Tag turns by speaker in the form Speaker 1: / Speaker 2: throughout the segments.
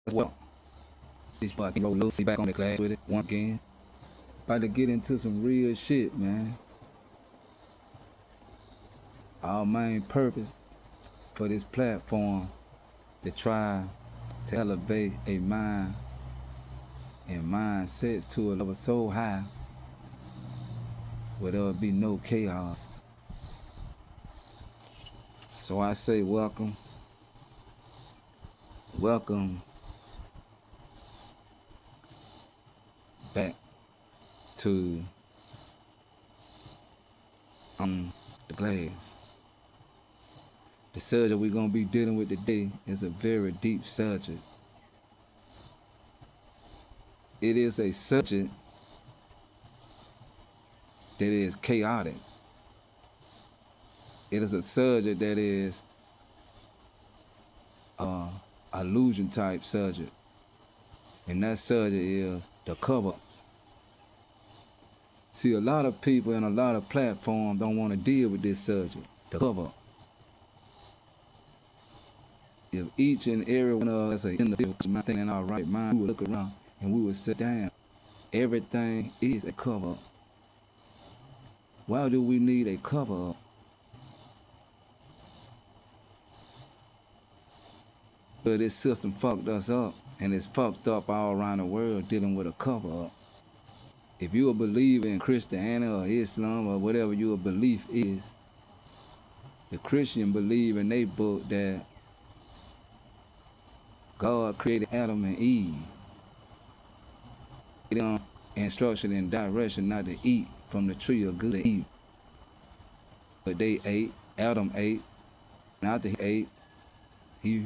Speaker 1: Well, this fucking roll loop, be back on the class with it once again. About to get into some real shit, man. Our main purpose for this platform to try to elevate a mind and mindsets to a level so high where there'll be no chaos. So I say welcome back to the glass. The subject we're gonna be dealing with today is a very deep subject. It is a subject that is chaotic. It is a subject that is illusion type subject. And that subject is the cover. See, a lot of people and a lot of platforms don't want to deal with this subject, the cover. If each and every one of us are individual in our right mind, we would look around and we would sit down. Everything is a cover. Why do we need a cover up? But this system fucked us up, and it's fucked up all around the world dealing with a cover up. If you believe in Christianity or Islam or whatever your belief is, the Christian believe in their book that God created Adam and Eve. Them instruction and direction not to eat from the tree of good and evil. But they ate, Adam ate, and after he ate, he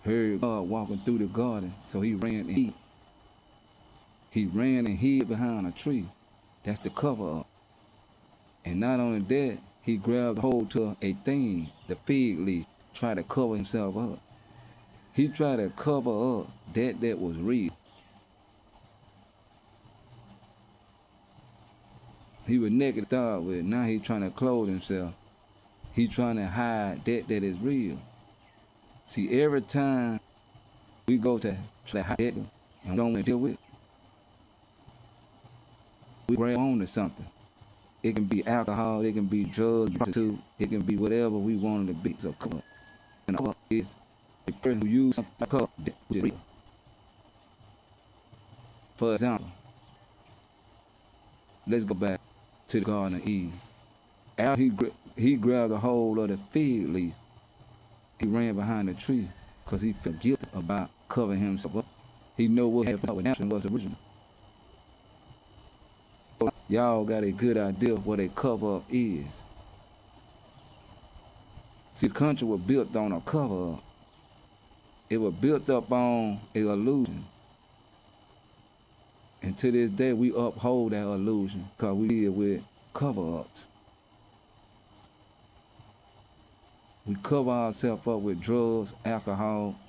Speaker 1: heard God walking through the garden, so he ran and hid. He ran and hid behind a tree. That's the cover up. And not only that, he grabbed hold to a thing, the fig leaf, tried to cover himself up. He tried to cover up that was real. He was naked to start with. Now he's trying to clothe himself. He's trying to hide that is real. See, every time we go to try to hide that and we don't want to deal with it, we grab on to something. It can be alcohol, it can be drugs, prostitute, it can be whatever we want it to be. So come on. And all is a person who uses something like cover that is real. For example, let's go back to the Garden of Eve. After he grabbed a hold of the fig leaf, he ran behind the tree because he felt guilty about covering himself up. He knew what happened with Adam was original. So y'all got a good idea of what a cover up is. See, this country was built on a cover up. It was built up on an illusion. And to this day, we uphold that illusion because we deal with cover-ups. We cover ourselves up with drugs, alcohol.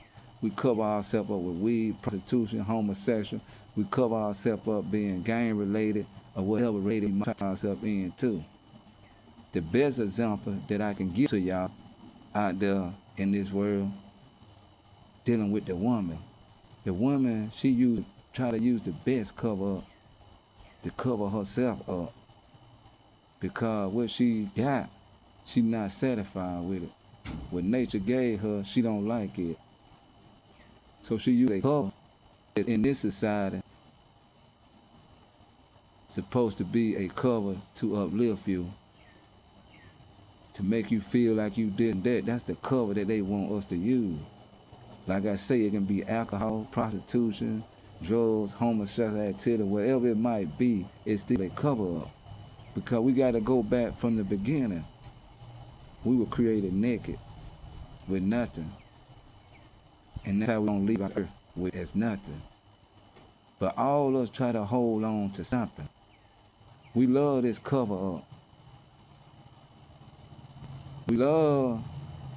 Speaker 1: We cover ourselves up with weed, prostitution, homosexual. We cover ourselves up being gang-related or whatever related we might find ourselves into. The best example that I can give to y'all out there in this world dealing with the woman. The woman, she try to use the best cover up to cover herself up. Because what she got, she not satisfied with it. What nature gave her, she don't like it. So she used a cover. In this society, supposed to be a cover to uplift you, to make you feel like you did that. That's the cover that they want us to use. Like I say, it can be alcohol, prostitution, drugs, homosexual activity, whatever it might be, it's still a cover up. Because we got to go back from the beginning. We were created naked with nothing. And that's how we're going to leave our earth with as nothing. But all of us try to hold on to something. We love this cover up. We love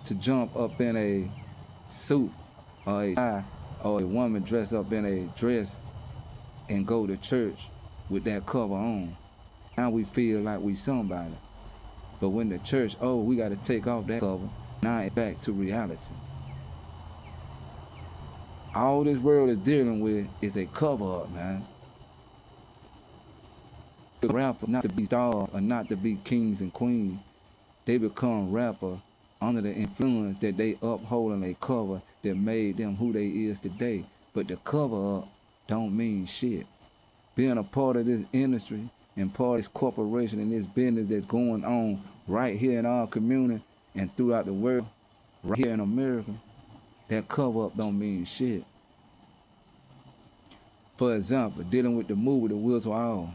Speaker 1: to jump up in a suit or a tie or a woman dressed up in a dress and go to church with that cover on. Now we feel like we somebody. But when the church, we got to take off that cover. Now it's back to reality. All this world is dealing with is a cover up, man. The rapper not to be stars or not to be kings and queens. They become rapper under the influence that they uphold and they cover that made them who they is today. But the cover up don't mean shit. Being a part of this industry and part of this corporation and this business that's going on right here in our community and throughout the world, right here in America, that cover up don't mean shit. For example, dealing with the movie The Wizard of Oz,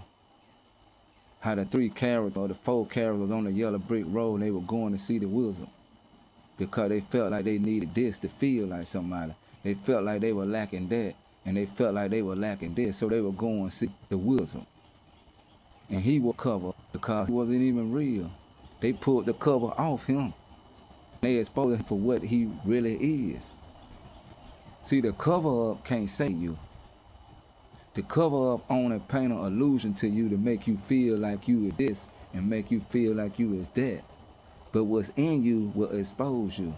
Speaker 1: how the 3 characters or the 4 characters on the yellow brick road, they were going to see the wizard because they felt like they needed this to feel like somebody. They felt like they were lacking that, and they felt like they were lacking this, so they were going to see the wizard. And he was covered because he wasn't even real. They pulled the cover off him. They exposed him for what he really is. See, the cover up can't say you. The cover up only paint an illusion to you to make you feel like you is this and make you feel like you is that. But what's in you will expose you.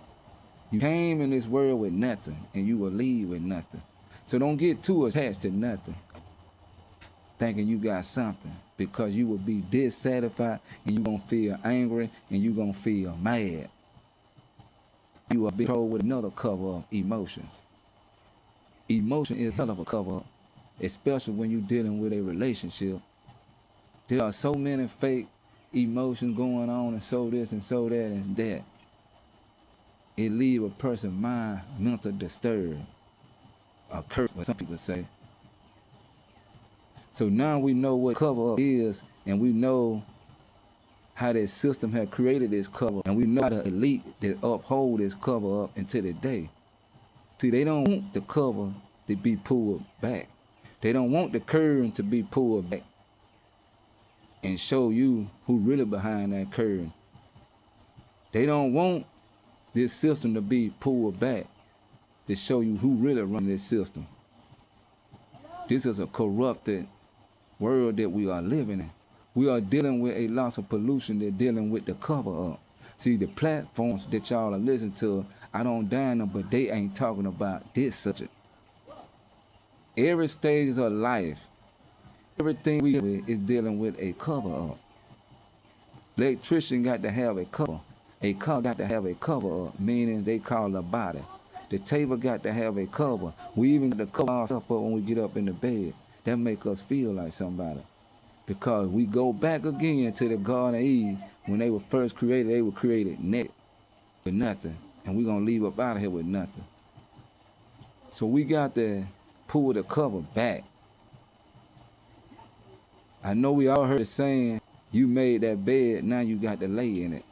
Speaker 1: You came in this world with nothing and you will leave with nothing. So don't get too attached to nothing, thinking you got something, because you will be dissatisfied and you gonna feel angry and you gonna feel mad. You will be told with another cover of emotions. Emotion is hell of a cover up, especially when you're dealing with a relationship. There are so many fake emotions going on and so this and so that and that. It leaves a person's mind mental disturbed, or cursed, what some people say. So now we know what cover up is, and we know how this system has created this cover, and we know how the elite that uphold this cover up until today. See, they don't want the cover to be pulled back. They don't want the curtain to be pulled back and show you who really behind that curtain. They don't want this system to be pulled back to show you who really run this system. This is a corrupted world that we are living in. We are dealing with a loss of pollution. They're dealing with the cover up. See, the platforms that y'all are listening to, I don't dine them, but they ain't talking about this subject. Every stage of life, everything we do is dealing with a cover up. Electrician got to have a cover. A car got to have a cover up, meaning they call the body. The table got to have a cover. We even got to cover ourselves up when we get up in the bed. That make us feel like somebody. Because we go back again to the Garden of Eve. When they were first created, they were created naked with nothing. And we're going to leave up out of here with nothing. So we got to pull the cover back. I know we all heard the saying, you made that bed, now you got to lay in it.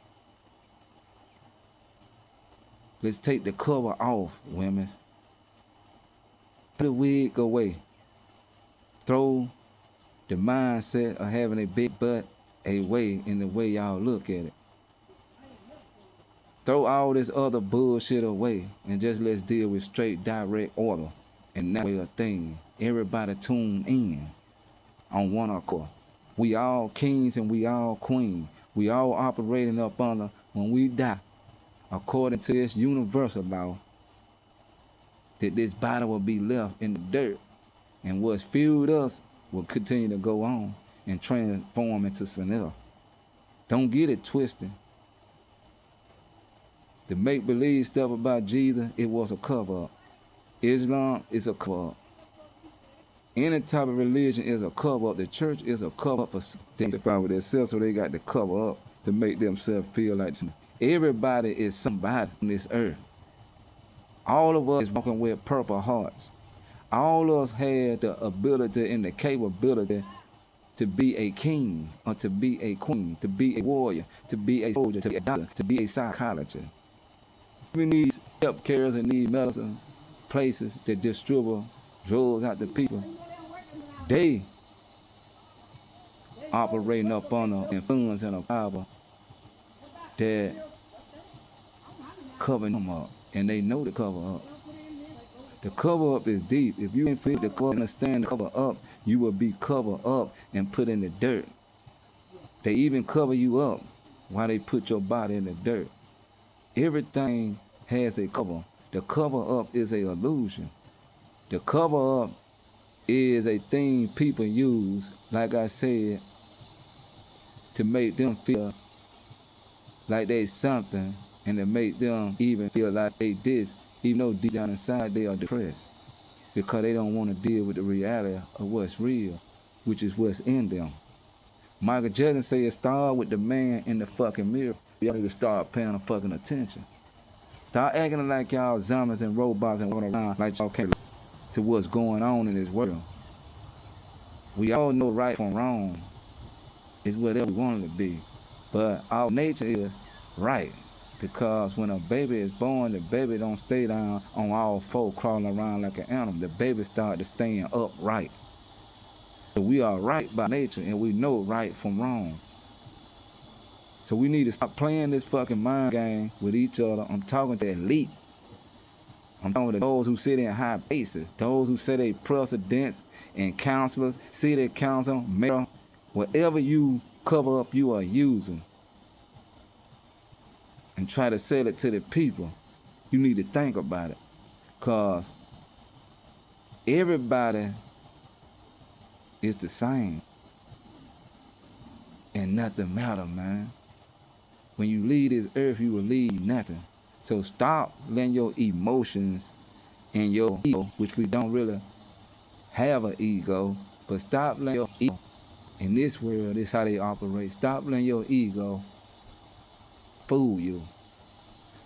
Speaker 1: Let's take the cover off, women. Put the wig away. Throw the mindset of having a big butt away in the way y'all look at it. Throw all this other bullshit away and just let's deal with straight direct order and that way of thing. Everybody tune in on one accord. We all kings and we all queens. We all operating up under when we die, according to this universal law, that this body will be left in the dirt, and what's fueled us will continue to go on and transform into something else. Don't get it twisted. The make-believe stuff about Jesus, it was a cover-up. Islam is a cover-up. Any type of religion is a cover-up. The church is a cover-up for identify with themselves, so they got to cover up to make themselves feel like everybody is somebody on this earth. All of us is walking with purple hearts. All of us had the ability and the capability to be a king or to be a queen, to be a warrior, to be a soldier, to be a doctor, to be a psychologist. Even these health cares and these medicine places that distribute drugs out to people, they operating up on the influence and a power that covering them up, and they know the cover up. The cover up is deep. If you didn't feel the cover, understand the cover up, you will be covered up and put in the dirt. They even cover you up while they put your body in the dirt. Everything has a cover. The cover up is an illusion. The cover up is a thing people use, like I said, to make them feel like they something and to make them even feel like they this, even though deep down inside they are depressed because they don't want to deal with the reality of what's real, which is what's in them. Michael Jackson said, start with the man in the fucking mirror. Y'all need to start paying the fucking attention. Start acting like y'all zombies and robots and running around like y'all can't to what's going on in this world. We all know right from wrong is whatever we want it to be. But our nature is right. Because when a baby is born, the baby don't stay down on all four crawling around like an animal. The baby start to stand upright. So we are right by nature and we know right from wrong. So we need to stop playing this fucking mind game with each other. I'm talking to elite. I'm talking to those who sit in high places, those who say they presidents and counselors, city council, mayor, whatever you cover up, you are using and try to sell it to the people. You need to think about it, because everybody is the same and nothing matter, man. When you leave this earth, you will leave nothing. So stop letting your emotions and your ego, which we don't really have an ego, but stop letting your ego, in this world, this is how they operate. Stop letting your ego fool you.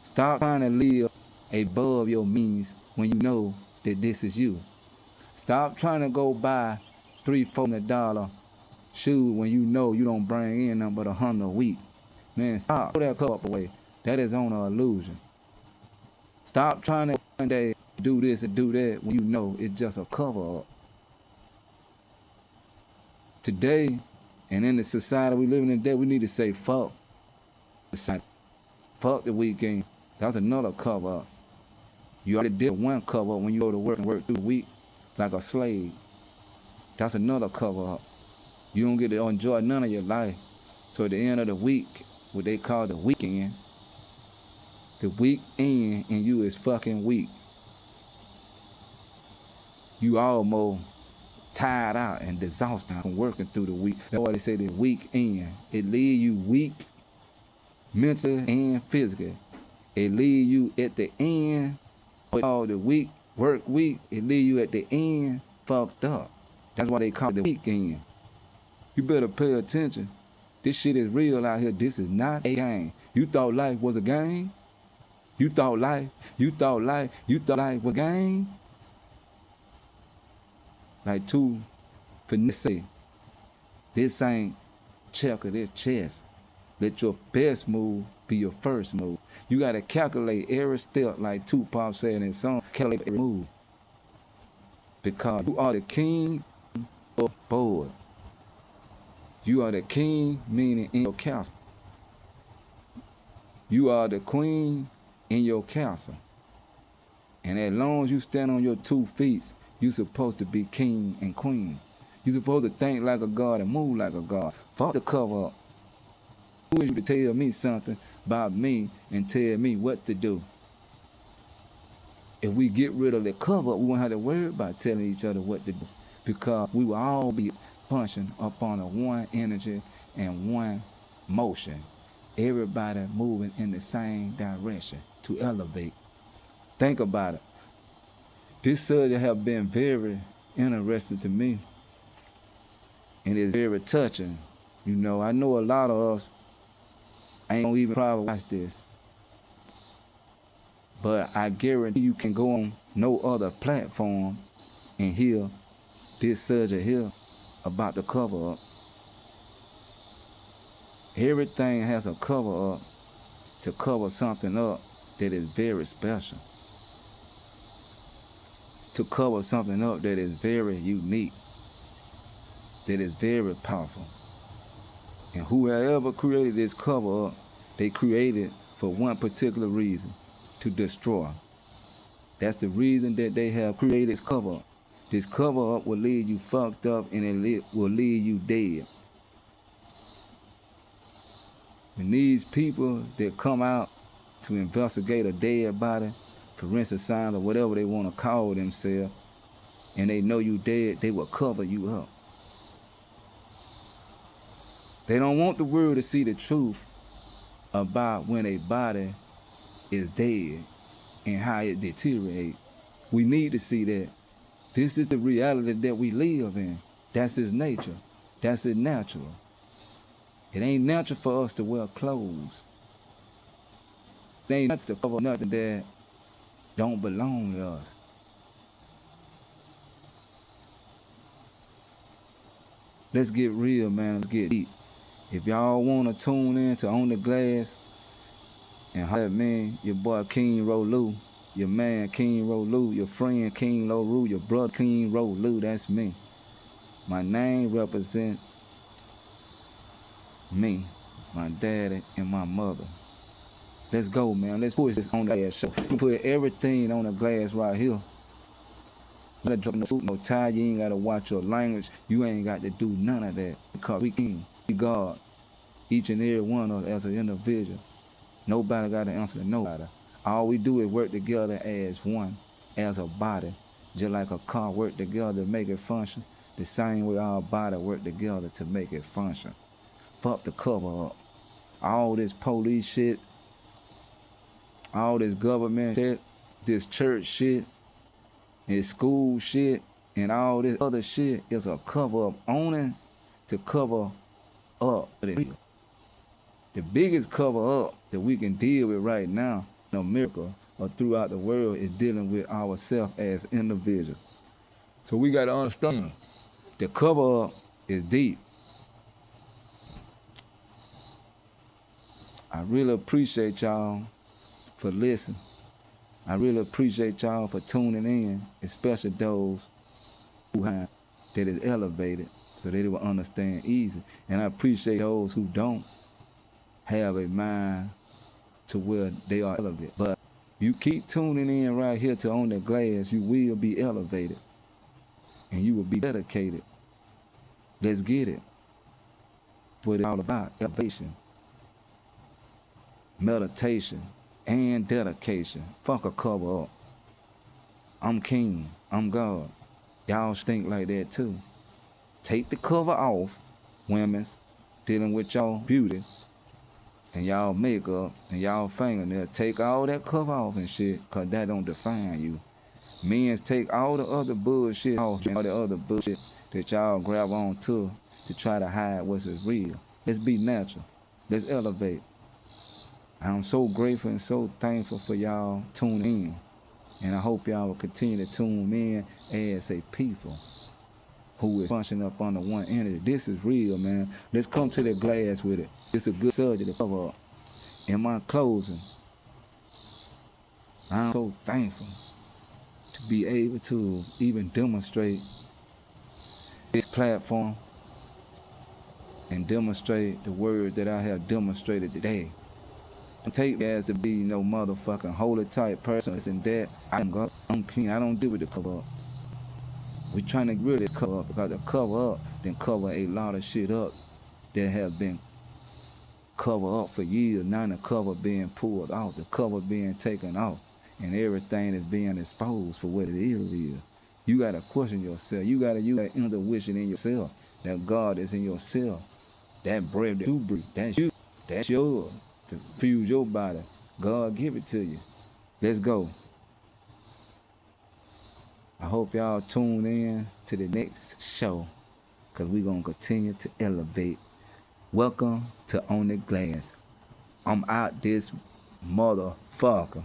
Speaker 1: Stop trying to live above your means when you know that this is you. Stop trying to go buy $300-$400 shoes when you know you don't bring in nothing but $100 a week. Man, stop. Throw that cup away. That is on an illusion. Stop trying to one day do this and do that when you know it's just a cover up. Today, and in the society we live in today, we need to say fuck. Fuck the weekend. That's another cover up. You already did one cover up when you go to work and work through the week like a slave. That's another cover up. You don't get to enjoy none of your life. So at the end of the week, what they call the weekend and you is fucking weak. You almost tired out and exhausted from working through the week. That's why they say the weekend. It leave you weak, mentally and physically. It leave you at the end of all the week, work week. It leave you at the end fucked up. That's why they call it the weekend. You better pay attention. This shit is real out here. This is not a game. You thought life was a game? You thought life was a game? Like two finesse say, this ain't checker, this chess. Let your best move be your first move. You gotta calculate every step, like Tupac said in his song, calculate every move. Because you are the king of board. You are the king, meaning in your castle. You are the queen in your castle. And as long as you stand on your 2 feet, you're supposed to be king and queen. You're supposed to think like a god and move like a god. Fuck the cover up. Who is you to tell me something about me and tell me what to do? If we get rid of the cover up, we won't have to worry about telling each other what to do. Because we will all be punching up on a one energy and one motion. Everybody moving in the same direction to elevate. Think about it. This subject have been very interesting to me. And it's very touching. You know, I know a lot of us ain't gonna even probably watch this. But I guarantee you can go on no other platform and hear this subject here about the cover up. Everything has a cover up to cover something up that is very special. To cover something up that is very unique, that is very powerful. And whoever created this cover up, they created for one particular reason, to destroy. That's the reason that they have created this cover up. This cover up will leave you fucked up and it will leave you dead. And these people that come out to investigate a dead body, forensic science or whatever they want to call themselves, and they know you dead, they will cover you up. They don't want the world to see the truth about when a body is dead and how it deteriorates. We need to see that. This is the reality that we live in. That's his nature. That's his natural. It ain't natural for us to wear clothes. It ain't natural to cover nothing that don't belong to us. Let's get real, man. Let's get deep. If y'all want to tune in to On The Glass and holler at me, your boy King Rolu, your man King Rolu, your friend King Rolu, your brother King Rolu, that's me. My name represents me, my daddy, and my mother. Let's go, man. Let's push this On The Glass show. We put everything on the glass right here. You gotta drop no suit, no tie. You ain't gotta watch your language. You ain't got to do none of that because we king, we God. Each and every one of us as an individual. Nobody got to answer to nobody. All we do is work together as one, as a body. Just like a car work together to make it function. The same way our body work together to make it function. Fuck the cover up. All this police shit, all this government shit, this church shit, this school shit, and all this other shit is a cover up only to cover up. The biggest cover up that we can deal with right now in America or throughout the world is dealing with ourselves as individuals. So we got to understand the cover up is deep. I really appreciate y'all for listening. I really appreciate y'all for tuning in, especially those who have that is elevated so they will understand easy. And I appreciate those who don't have a mind to where they are elevated. But you keep tuning in right here to On The Glass, you will be elevated and you will be dedicated. Let's get it. What it's all about, elevation, meditation, and dedication. Fuck a cover up. I'm king. I'm God. Y'all stink like that too. Take the cover off, women's dealing with y'all beauty and y'all makeup and y'all fingernail. Take all that cover off and shit, cause that don't define you. Men's take all the other bullshit off and all the other bullshit that y'all grab on to try to hide what's real. Let's be natural. Let's elevate. I'm so grateful and so thankful for y'all tuning in. And I hope y'all will continue to tune in as a people who is functioning up under one energy. This is real, man. Let's come to the glass with it. It's a good subject to cover up. In my closing, I'm so thankful to be able to even demonstrate this platform and demonstrate the words that I have demonstrated today. Don't take me as to be no motherfucking holy type person. It's in that I'm king. I don't deal with the cover up. We're trying to really cover up because the cover up then cover a lot of shit up that have been covered up for years. Now the cover being pulled off, the cover being taken off, and everything is being exposed for what it is. You gotta question yourself. You gotta use that intuition in yourself. That God is in yourself. That breath that you breathe, that's you. That's yours to fuse your body. God give it to you. Let's go. I hope y'all tune in to the next show because we're going to continue to elevate. Welcome to On The Glass. I'm out this motherfucker.